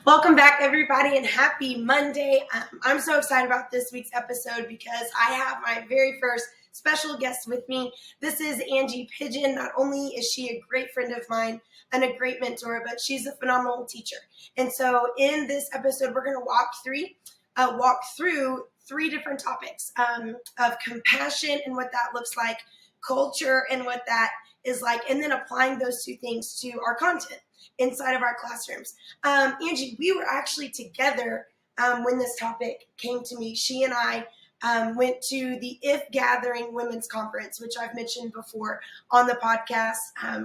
Welcome back, everybody, and happy Monday. I'm so excited about this week's episode because I have my very first special guest with me. This is Angie Pidgeon. Not only is she a great friend of mine and a great mentor, but she's a phenomenal teacher. And so in this episode, we're going to walk through three different topics of compassion and what that looks like, culture and what that is like, and then applying those two things to our content inside of our classrooms. Angie, we were actually together when this topic came to me. She and I went to the If Gathering Women's Conference, which I've mentioned before on the podcast.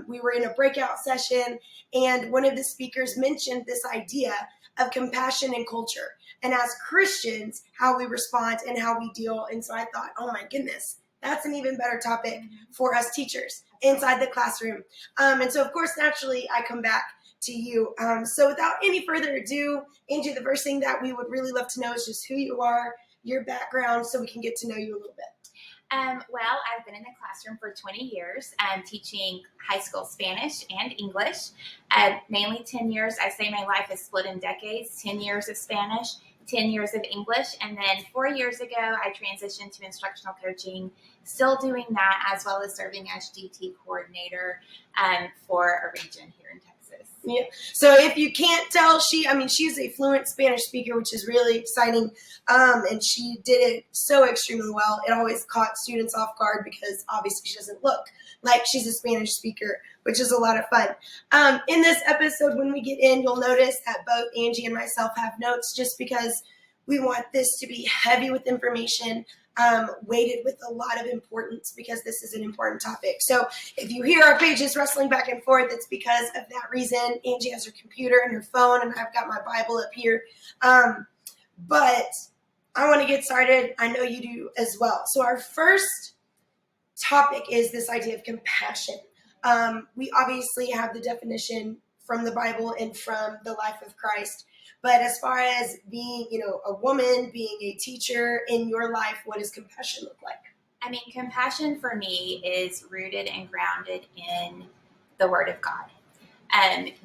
We were in a breakout session, and one of the speakers mentioned this idea of compassion and culture, and as Christians, how we respond and how we deal. And so I thought, oh my goodness, that's an even better topic for us teachers inside the classroom. And so, of course, naturally, I come back to you. So without any further ado, Angie, the first thing that we would really love to know is just who you are, your background, so we can get to know you a little bit. Well, I've been in the classroom for 20 years, teaching high school Spanish and English. Mainly 10 years. I say my life is split in decades, 10 years of Spanish, 10 years of English, and then 4 years ago, I transitioned to instructional coaching, still doing that, as well as serving as GT coordinator for a region here in Texas. Yeah. So if you can't tell, she's a fluent Spanish speaker, which is really exciting. And she did it so extremely well. It always caught students off guard because obviously she doesn't look like she's a Spanish speaker, which is a lot of fun. In this episode, when we get in, you'll notice that both Angie and myself have notes just because we want this to be heavy with information, weighted with a lot of importance because this is an important topic. So if you hear our pages rustling back and forth, it's because of that reason. Angie has her computer and her phone, and I've got my Bible up here. But I want to get started. I know you do as well. So our first topic is this idea of compassion. We obviously have the definition from the Bible and from the life of Christ. But as far as being, a woman, being a teacher in your life, what does compassion look like? I mean, compassion for me is rooted and grounded in the Word of God.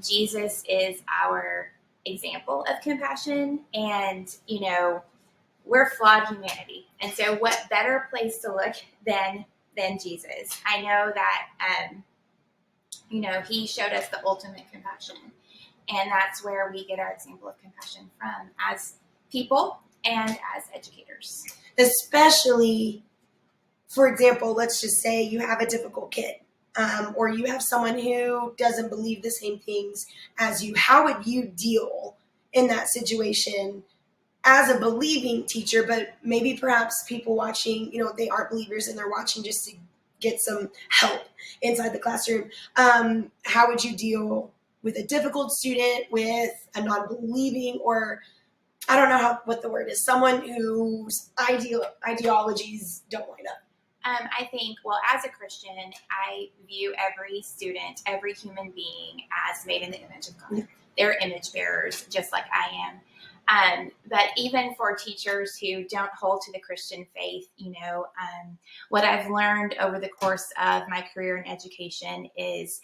Jesus is our example of compassion, and, we're flawed humanity. And so what better place to look than Jesus? I know that, he showed us the ultimate compassion. And that's where we get our example of compassion from as people and as educators. Especially, for example, let's just say you have a difficult kid, or you have someone who doesn't believe the same things as you. How would you deal in that situation as a believing teacher, but maybe perhaps people watching, they aren't believers and they're watching just to get some help inside the classroom? How would you deal with a difficult student, with a non-believing, or I don't know what the word is, someone whose ideologies don't line up? I think, as a Christian, I view every student, every human being as made in the image of God. They're image bearers, just like I am. But even for teachers who don't hold to the Christian faith, what I've learned over the course of my career in education is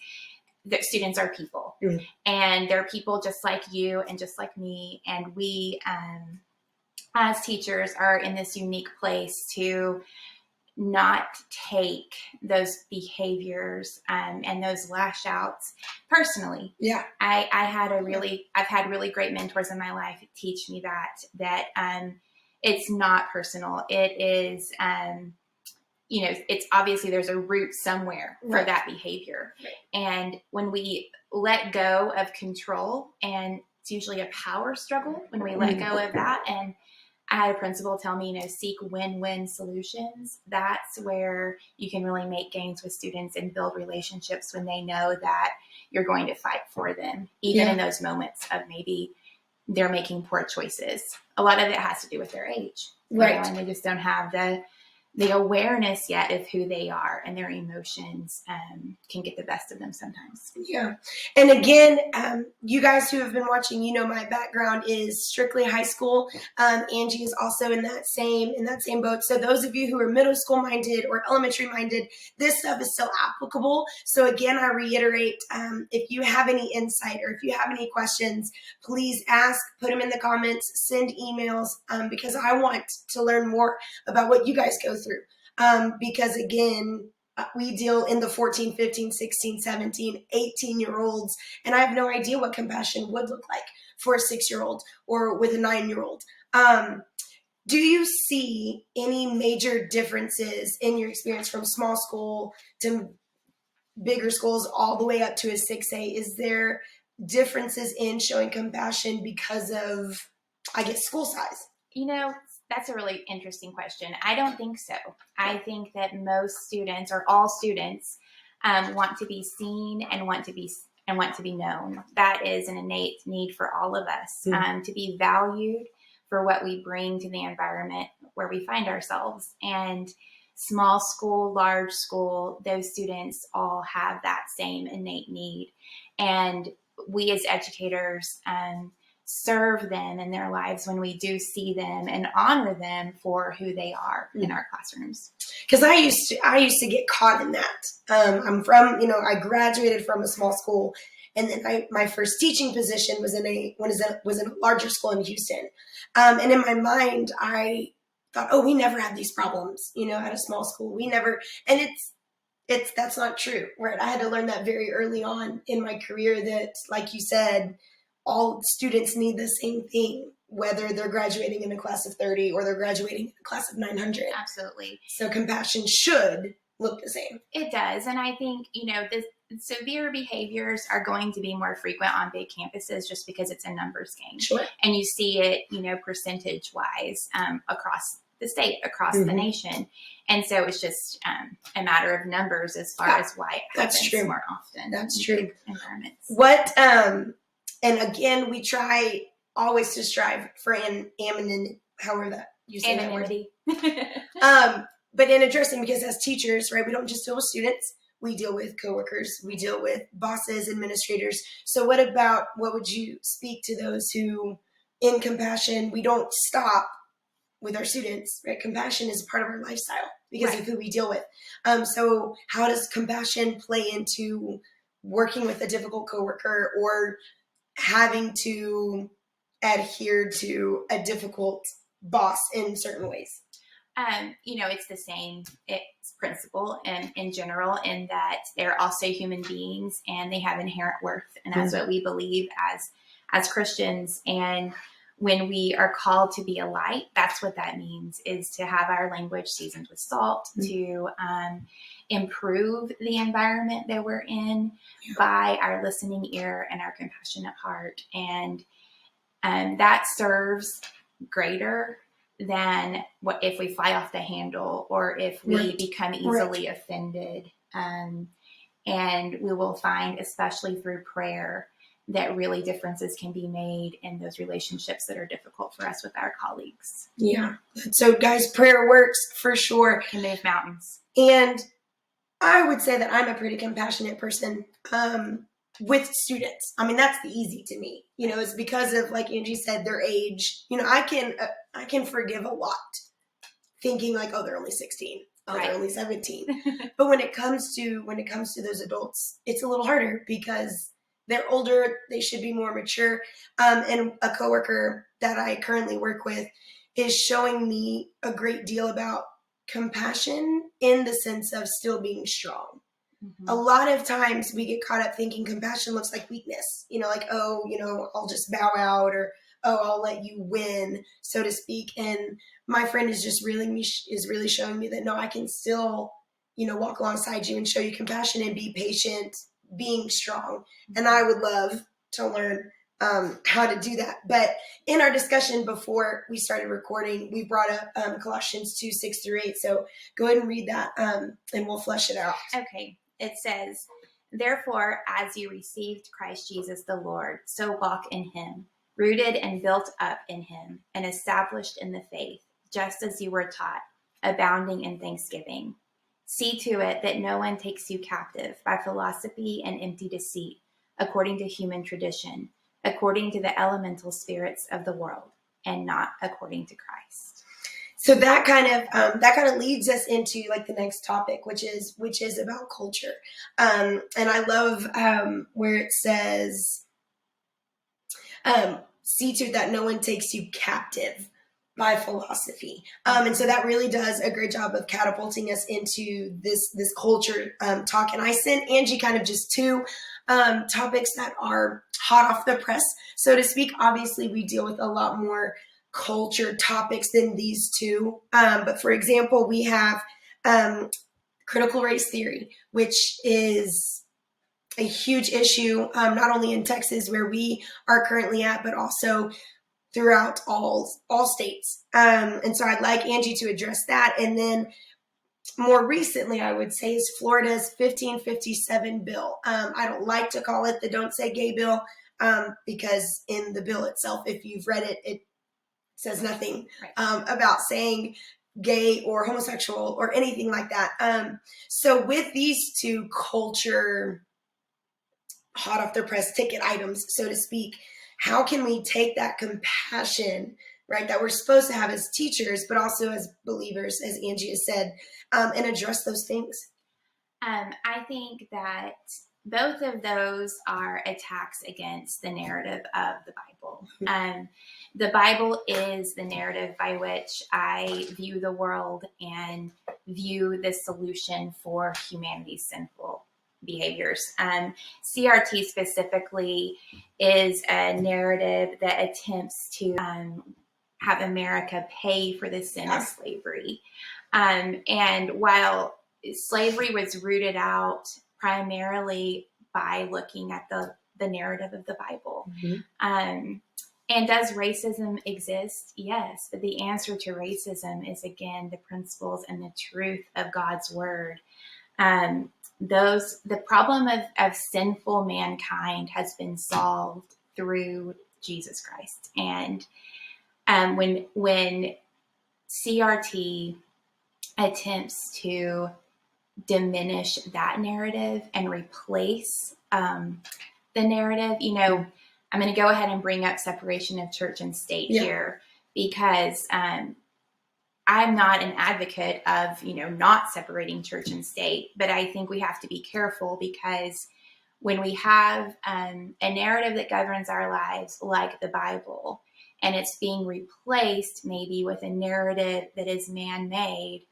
that students are people, and they're people just like you and just like me. And we, as teachers, are in this unique place to not take those behaviors and those lash outs personally. Yeah. I've had really great mentors in my life teach me that it's not personal. It is, it's obviously there's a root somewhere for that behavior. Right. And when we let go of control, and it's usually a power struggle when we let go of that. And I had a principal tell me, seek win-win solutions. That's where you can really make gains with students and build relationships when they know that you're going to fight for them, even in those moments of maybe they're making poor choices. A lot of it has to do with their age. Right. And they just don't have the the awareness yet of who they are, and their emotions can get the best of them sometimes. Yeah. And again, you guys who have been watching, my background is strictly high school. Angie is also in that same boat. So those of you who are middle school minded or elementary minded, this stuff is still applicable. So again, I reiterate, if you have any insight or if you have any questions, please ask, put them in the comments, send emails, because I want to learn more about what you guys go through. Because again, we deal in the 14, 15, 16, 17, 18-year-olds, and I have no idea what compassion would look like for a 6-year-old or with a 9-year-old. Do you see any major differences in your experience from small school to bigger schools all the way up to a 6A? Is there differences in showing compassion because of, I guess, school size? That's a really interesting question. I don't think so. I think that most students, or all students, want to be seen and want to be known. That is an innate need for all of us, to be valued for what we bring to the environment where we find ourselves. And small school, large school, those students all have that same innate need. And we as educators serve them in their lives when we do see them and honor them for who they are in our classrooms. Because I used to get caught in that. I'm from, I graduated from a small school, and then my first teaching position was in a larger school in Houston. And in my mind, I thought, oh, we never had these problems, at a small school. We never, and that's not true, right? I had to learn that very early on in my career that, like you said, all students need the same thing, whether they're graduating in a class of 30 or they're graduating in a class of 900. Absolutely. So compassion should look the same. It does. And I think, the severe behaviors are going to be more frequent on big campuses just because it's a numbers game. Sure. And you see it, percentage wise across the state, across the nation. And so it's just a matter of numbers as far as why it happens more often. That's true. Environments. What, and again, we try always to strive for anonymity, however that you say anonymity. That word. But in addressing, because as teachers, right, we don't just deal with students, we deal with coworkers, we deal with bosses, administrators. So what would you speak to those who, in compassion, we don't stop with our students, right? Compassion is a part of our lifestyle because of who we deal with. So how does compassion play into working with a difficult coworker or having to adhere to a difficult boss in certain ways? It's the same principle in general, in that they're also human beings and they have inherent worth. And that's what we believe as Christians. And when we are called to be a light, that's what that means, is to have our language seasoned with salt, to improve the environment that we're in by our listening ear and our compassionate heart. And that serves greater than what if we fly off the handle or if we become easily offended. And we will find, especially through prayer, that really differences can be made in those relationships that are difficult for us with our colleagues. Yeah. So guys, prayer works for sure. Can move mountains. And I would say that I'm a pretty compassionate person with students. I mean, that's the easy to me. It's because of, like Angie said, their age. I can forgive a lot, thinking like, oh, they're only 16. Oh, they're only 17. But when it comes to those adults, it's a little harder because they're older. They should be more mature. And a coworker that I currently work with is showing me a great deal about compassion in the sense of still being strong. A lot of times we get caught up thinking compassion looks like weakness, like, oh, I'll just bow out, or, oh, I'll let you win, so to speak. And my friend is really showing me that, no, I can still, walk alongside you and show you compassion and be patient, being strong. And I would love to learn how to do that. But in our discussion before we started recording, we brought up Colossians 2, 6 through 8. So go ahead and read that and we'll flesh it out. Okay. It says, "Therefore, as you received Christ Jesus the Lord, so walk in him, rooted and built up in him, and established in the faith, just as you were taught, abounding in thanksgiving. See to it that no one takes you captive by philosophy and empty deceit, according to human tradition, according to the elemental spirits of the world, and not according to Christ. So that kind of leads us into like the next topic, which is about culture. And I love where it says, see to it that no one takes you captive by philosophy. And so that really does a great job of catapulting us into this culture talk. And I sent Angie kind of just two topics that are hot off the press, so to speak. Obviously, we deal with a lot more culture topics than these two. But for example, we have critical race theory, which is a huge issue, not only in Texas where we are currently at, but also throughout all states. And so I'd like Angie to address that. And then more recently, I would say, is Florida's 1557 bill. I don't like to call it the Don't Say Gay bill because in the bill itself, if you've read it, it says nothing about saying gay or homosexual or anything like that. So with these two culture hot off the press ticket items, so to speak, how can we take that compassion, right, that we're supposed to have as teachers, but also as believers, as Angie has said, and address those things? I think that both of those are attacks against the narrative of the Bible. The Bible is the narrative by which I view the world and view the solution for humanity's sinful behaviors. CRT specifically is a narrative that attempts to have America pay for the sin of slavery. And while slavery was rooted out primarily by looking at the narrative of the Bible. And does racism exist? Yes, but the answer to racism is, again, the principles and the truth of God's word. The problem of sinful mankind has been solved through Jesus Christ. And when CRT attempts to diminish that narrative and replace the narrative, I'm going to go ahead and bring up separation of church and state here, because I'm not an advocate of, not separating church and state, but I think we have to be careful, because when we have a narrative that governs our lives, like the Bible, and it's being replaced maybe with a narrative that is man-made,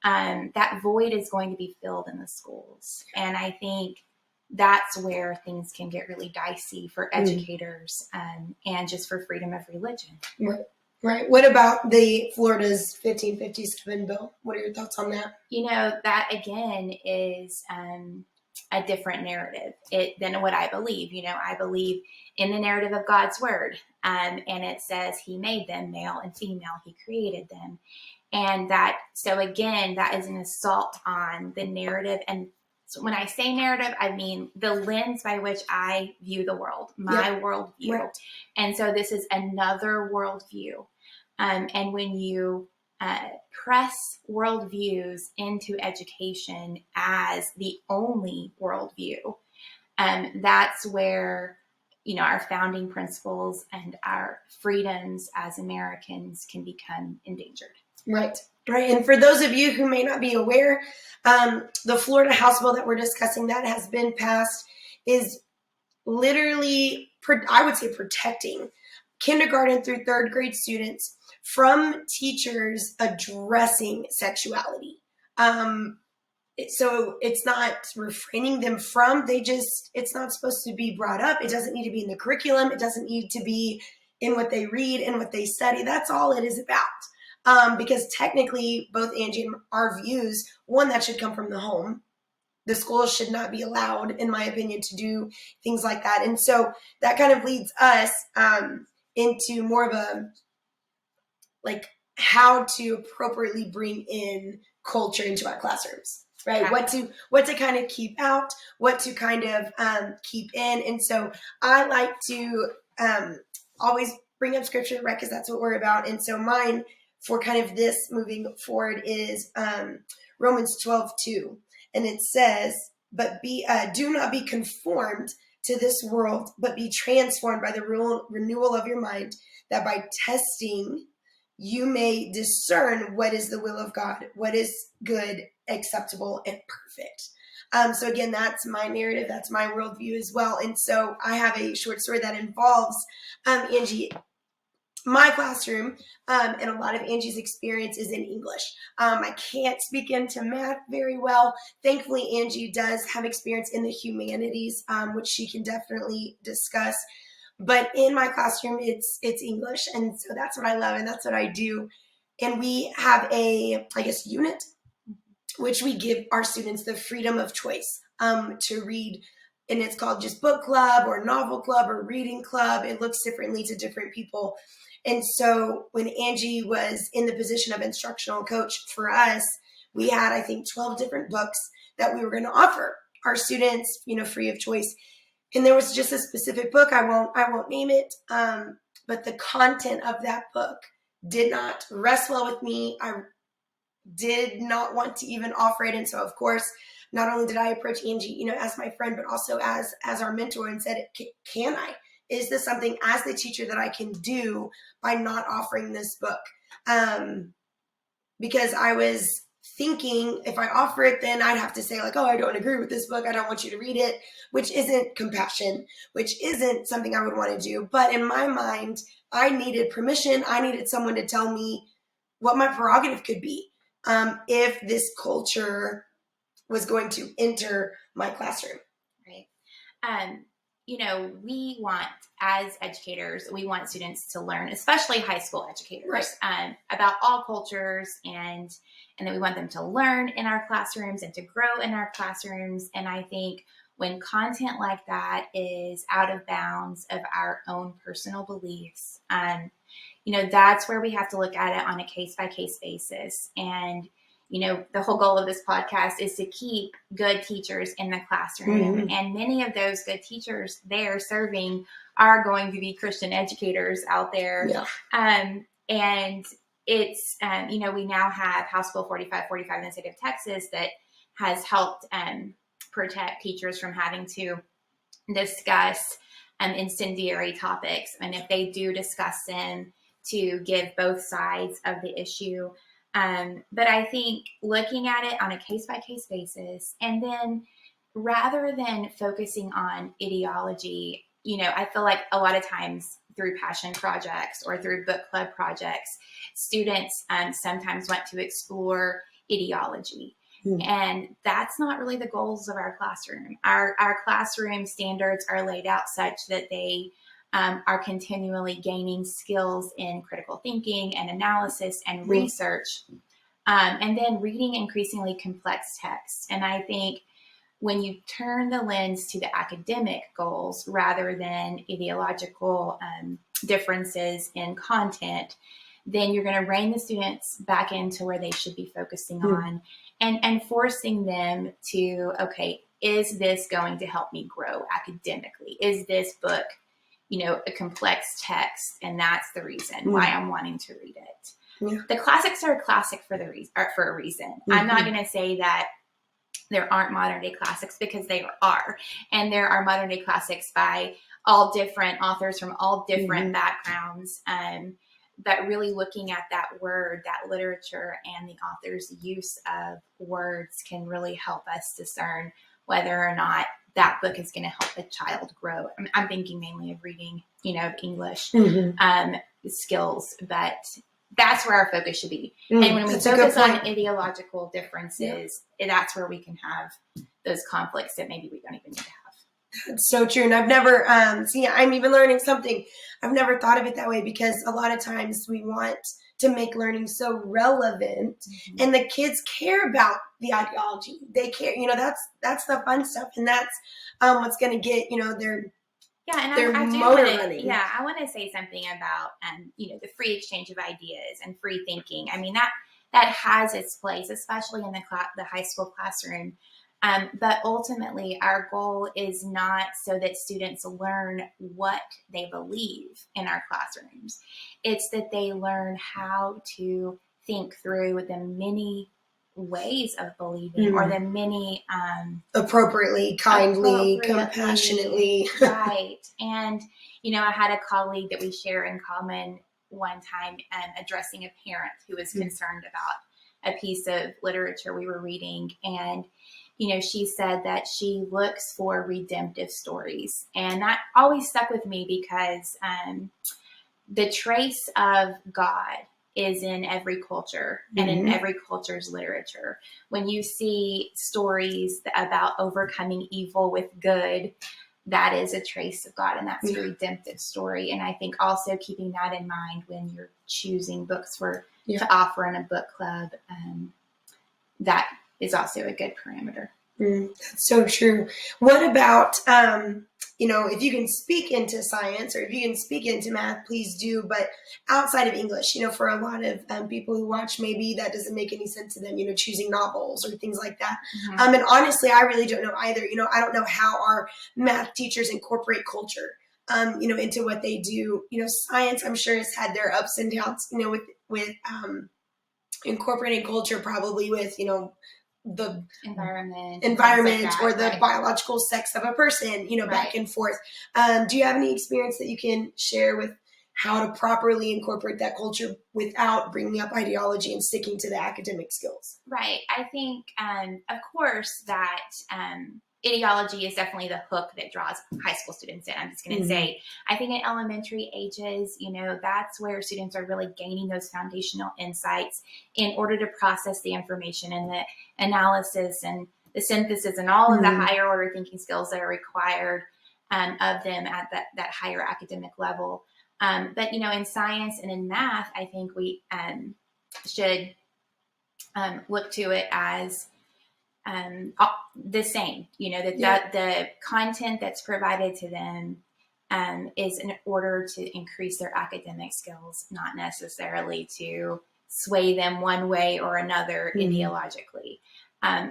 that void is going to be filled in the schools. And I think that's where things can get really dicey for educators and just for freedom of religion. Right. What about the Florida's 1557 bill? What are your thoughts on that? That again is a different narrative than what I believe. I believe in the narrative of God's word. And it says he made them male and female. He created them. And so again, that is an assault on the narrative. And so when I say narrative, I mean the lens by which I view the world, my worldview. Right. And so this is another worldview. And when you press worldviews into education as the only worldview, that's where, our founding principles and our freedoms as Americans can become endangered. Right. And for those of you who may not be aware, the Florida House bill that we're discussing that has been passed is literally, I would say, protecting kindergarten through third grade students from teachers addressing sexuality. So it's not refraining them from, it's not supposed to be brought up. It doesn't need to be in the curriculum. It doesn't need to be in what they read and what they study. That's all it is about. Because technically, both Angie and our views, one, that should come from the home. The schools should not be allowed, in my opinion, to do things like that. And so that kind of leads us into more of a, how to appropriately bring in culture into our classrooms, right? Yeah. What to kind of keep out, what to kind of keep in. And so I like to always bring up scripture, right? Because that's what we're about. And so mine for kind of this moving forward is Romans 12:2, and it says, "But do not be conformed to this world, but be transformed by the renewal of your mind, that by testing you may discern what is the will of God, what is good, acceptable, and perfect." So again, that's my narrative, that's my worldview as well. And so I have a short story that involves Angie, my classroom, and a lot of Angie's experience is in English. I can't speak into math very well. Thankfully, Angie does have experience in the humanities, which she can definitely discuss. But in my classroom, it's English, and so that's what I love, and that's what I do. And we have a, unit, which we give our students the freedom of choice to read, and it's called just book club or novel club or reading club. It looks differently to different people. And so when Angie was in the position of instructional coach for us, we had, I think, 12 different books that we were going to offer our students, free of choice. And there was just a specific book, I won't name it, but the content of that book did not rest well with me. I did not want to even offer it. And so, of course, not only did I approach Angie, as my friend, but also as our mentor, and said, can I? Is this something as the teacher that I can do by not offering this book? Because I was thinking if I offer it, then I'd have to say like, oh, I don't agree with this book, I don't want you to read it, which isn't compassion, which isn't something I would want to do. But in my mind, I needed permission. I needed someone to tell me what my prerogative could be if this culture was going to enter my classroom. Right. We want, as educators, we want students to learn, especially high school educators, right, about all cultures, and that we want them to learn in our classrooms and to grow in our classrooms. And I think when content like that is out of bounds of our own personal beliefs, that's where we have to look at it on a case-by-case basis. And the whole goal of this podcast is to keep good teachers in the classroom. Mm-hmm. And many of those good teachers they're serving are going to be Christian educators out there. Yeah. And it's, we now have House Bill 4545 in the state of Texas that has helped protect teachers from having to discuss incendiary topics. And if they do discuss them, to give both sides of the issue. But I think looking at it on a case-by-case basis, and then rather than focusing on ideology, I feel like a lot of times through passion projects or through book club projects, students sometimes want to explore ideology. And that's not really the goals of our classroom. Our classroom standards are laid out such that they are continually gaining skills in critical thinking and analysis and research, and then reading increasingly complex texts. And I think when you turn the lens to the academic goals rather than ideological differences in content, then you're going to rein the students back into where they should be focusing on, and forcing them to, okay, is this going to help me grow academically? Is this book a complex text, and that's the reason why I'm wanting to read it. Yeah. The classics are a classic for a reason. Mm-hmm. I'm not going to say that there aren't modern day classics, because they are, and there are modern day classics by all different authors from all different backgrounds. But really looking at that word, that literature, and the author's use of words can really help us discern whether or not that book is going to help a child grow. I'm thinking mainly of reading, English skills, but that's where our focus should be. And when we focus on ideological differences, that's where we can have those conflicts that maybe we don't even need to have. That's so true. And I've never, I'm even learning something. I've never thought of it that way, because a lot of times we want to make learning so relevant, and the kids care about the ideology. They care, that's the fun stuff. And that's what's going to get, their motor running. Yeah. I want to say something about, the free exchange of ideas and free thinking. I mean, that has its place, especially in the high school classroom. But ultimately, our goal is not so that students learn what they believe in our classrooms. It's that they learn how to think through the many ways of believing, or the many appropriately, kindly, compassionately. Right. And, I had a colleague that we share in common one time addressing a parent who was concerned about a piece of literature we were reading. And, she said that she looks for redemptive stories. And that always stuck with me because the trace of God is in every culture and in every culture's literature. When you see stories about overcoming evil with good, that is a trace of God, and that's a redemptive story. And I think also keeping that in mind when you're choosing books to offer in a book club, that is also a good parameter. That's so true. What about, if you can speak into science or if you can speak into math, please do. But outside of English, for a lot of people who watch, maybe that doesn't make any sense to them, choosing novels or things like that. And honestly, I really don't know either. I don't know how our math teachers incorporate culture, into what they do. Science, I'm sure, has had their ups and downs, with incorporating culture, probably with, the environment like or the biological sex of a person, back and forth. Do you have any experience that you can share with how to properly incorporate that culture without bringing up ideology and sticking to the academic skills? Right. I think, of course, that ideology is definitely the hook that draws high school students in. I'm just going to say, I think in elementary ages, that's where students are really gaining those foundational insights in order to process the information and the analysis and the synthesis and all of the higher order thinking skills that are required of them at that higher academic level. But, in science and in math, I think we should look to it as the same, that the content that's provided to them is in order to increase their academic skills, not necessarily to sway them one way or another ideologically.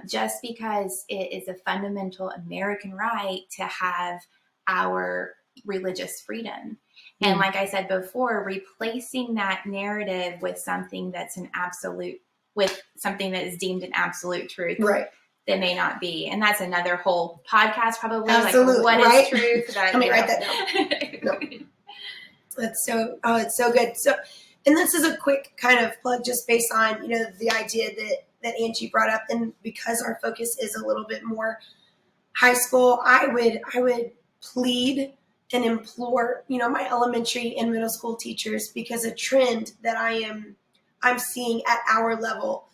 Just because it is a fundamental American right to have our religious freedom. And like I said before, replacing that narrative with something that's with something that is deemed an absolute truth. Right. That may not be. And that's another whole podcast probably. Absolutely. Like, what is truth? Let me write that down. No. It's so good. So, and this is a quick kind of plug just based on, the idea that Angie brought up. And because our focus is a little bit more high school, I would plead and implore, my elementary and middle school teachers, because a trend that I'm seeing at our level.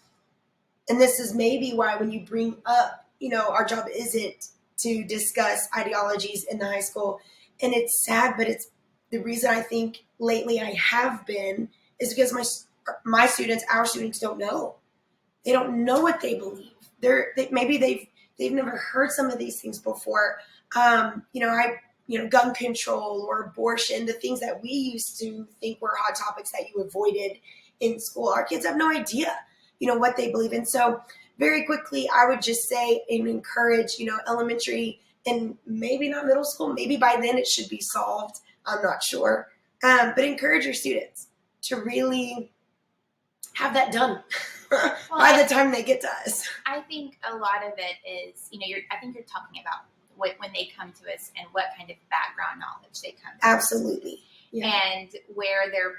And this is maybe why when you bring up, our job isn't to discuss ideologies in the high school. And it's sad, but it's the reason I think lately I have been is because my students, our students don't know. They don't know what they believe. Maybe they've never heard some of these things before. Gun control or abortion, the things that we used to think were hot topics that you avoided in school. Our kids have no idea, what they believe in. So very quickly, I would just say and encourage, elementary and maybe not middle school. Maybe by then it should be solved. I'm not sure. But encourage your students to really have that done by the time they get to us. I think a lot of it is, I think you're talking about when they come to us and what kind of background knowledge they come to. Absolutely. Yeah. And where they're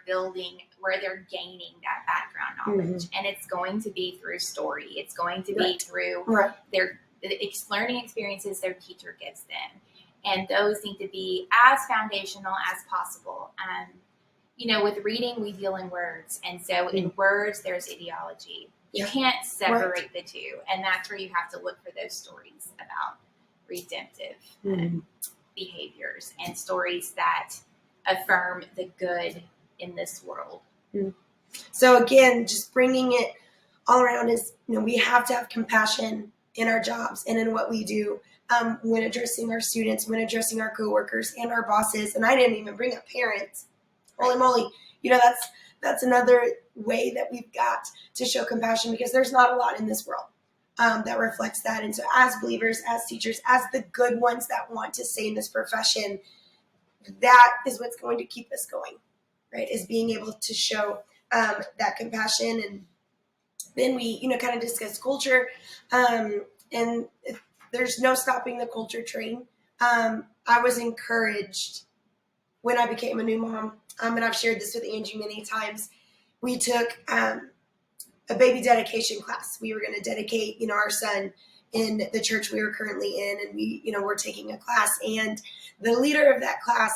gaining that background knowledge. And it's going to be through story. It's going to be through their learning experiences their teacher gives them. And those need to be as foundational as possible. With reading, we deal in words. And so in words, there's ideology. You can't separate the two. And that's where you have to look for those stories about redemptive behaviors and stories that affirm the good in this world. So again, just bringing it all around is, we have to have compassion in our jobs and in what we do when addressing our students, when addressing our coworkers and our bosses. And I didn't even bring up parents. Holy moly. That's another way that we've got to show compassion, because there's not a lot in this world. that reflects that. And so as believers, as teachers, as the good ones that want to stay in this profession, that is what's going to keep us going, right? Is being able to show that compassion. And then we, kind of discuss culture, and there's no stopping the culture train. I was encouraged when I became a new mom, and I've shared this with Angie many times. We took a baby dedication class. We were going to dedicate, our son in the church we were currently in, and we, were taking a class. And the leader of that class,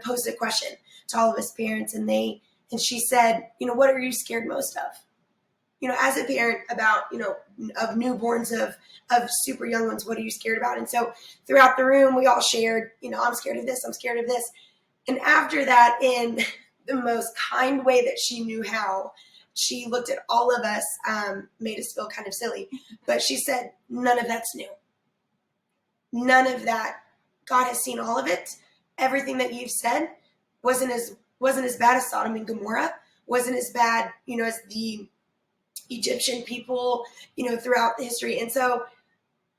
posed a question to all of us parents, and she said, what are you scared most of? As a parent about, of newborns, of super young ones, what are you scared about? And so throughout the room, we all shared, I'm scared of this, I'm scared of this. And after that, in the most kind way that she knew how, she looked at all of us, made us feel kind of silly, but she said, none of that's new. None of that. God has seen all of it. Everything that you've said wasn't as bad as Sodom and Gomorrah, wasn't as bad, as the Egyptian people, throughout history. And so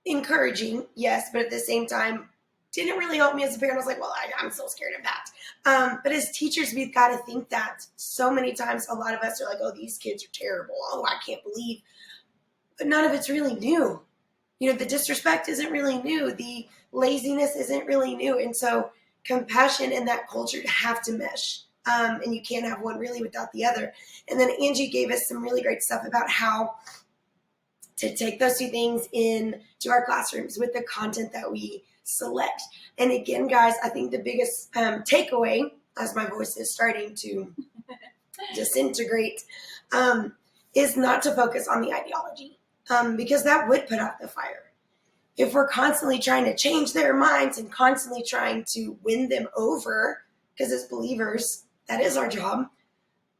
encouraging, yes, but at the same time, didn't really help me as a parent. I was like, well, I'm so scared of that. But as teachers, we've got to think that so many times, a lot of us are like, oh, these kids are terrible. Oh, I can't believe. But none of it's really new. The disrespect isn't really new. The laziness isn't really new. And so compassion and that culture have to mesh. And you can't have one really without the other. And then Angie gave us some really great stuff about how to take those two things into our classrooms with the content that we select. And again, guys, I think the biggest takeaway, as my voice is starting to disintegrate, is not to focus on the ideology, because that would put out the fire. If we're constantly trying to change their minds and constantly trying to win them over, because as believers, that is our job,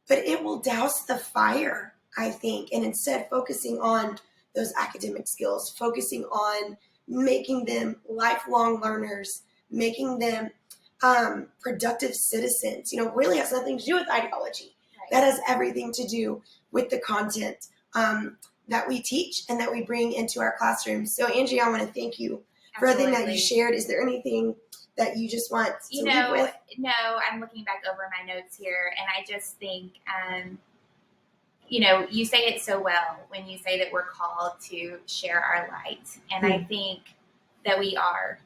but it will douse the fire, I think. And instead focusing on those academic skills, focusing on making them lifelong learners, making them productive citizens, really has nothing to do with ideology. Right. That has everything to do with the content that we teach and that we bring into our classrooms. So Angie, I want to thank you for everything that you shared. Is there anything that you just want to leave with? No, I'm looking back over my notes here, and I just think, you say it so well when you say that we're called to share our light. And I think that we are,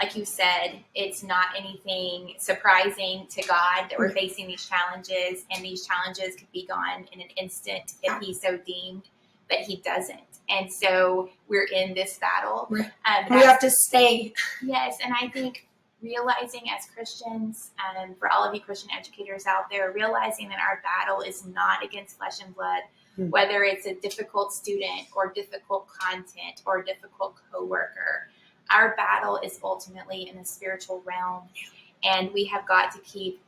like you said, it's not anything surprising to God that we're facing these challenges, and these challenges could be gone in an instant if he so deemed, but he doesn't. And so we're in this battle. We have to stay. Yes, and I think realizing as Christians, for all of you Christian educators out there, realizing that our battle is not against flesh and blood, whether it's a difficult student or difficult content or difficult coworker. Our battle is ultimately in the spiritual realm, and we have got to keep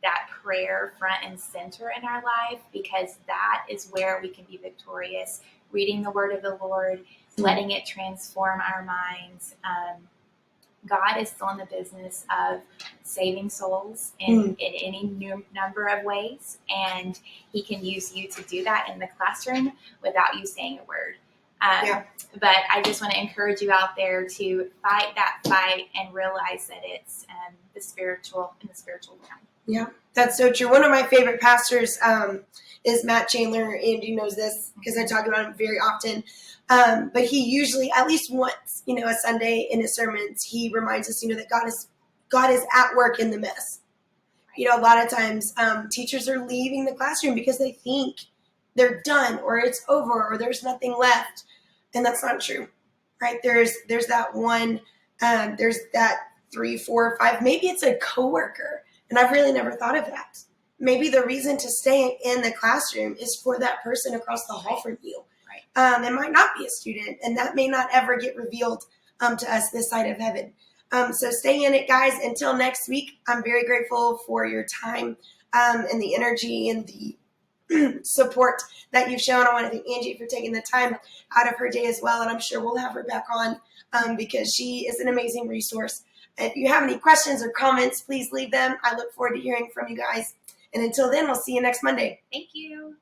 that prayer front and center in our life, because that is where we can be victorious. Reading the word of the Lord, letting it transform our minds. God is still in the business of saving souls in any number of ways, and he can use you to do that in the classroom without you saying a word. But I just want to encourage you out there to fight that fight and realize that it's the spiritual realm. Yeah, that's so true. One of my favorite pastors is Matt Chandler. Andy knows this because I talk about him very often. But he usually, at least once, a Sunday in his sermons, he reminds us, that God is at work in the mess. A lot of times teachers are leaving the classroom because they think they're done or it's over or there's nothing left. And that's not true, right? There's that one, there's that 3, 4, 5, maybe it's a coworker. And I've really never thought of that. Maybe the reason to stay in the classroom is for that person across the hall from you. Right. It might not be a student, and that may not ever get revealed to us this side of heaven. So stay in it, guys. Until next week, I'm very grateful for your time and the energy and the support that you've shown. I want to thank Angie for taking the time out of her day as well, and I'm sure we'll have her back on because she is an amazing resource. If you have any questions or comments, please leave them. I look forward to hearing from you guys. And until then, we'll see you next Monday. Thank you.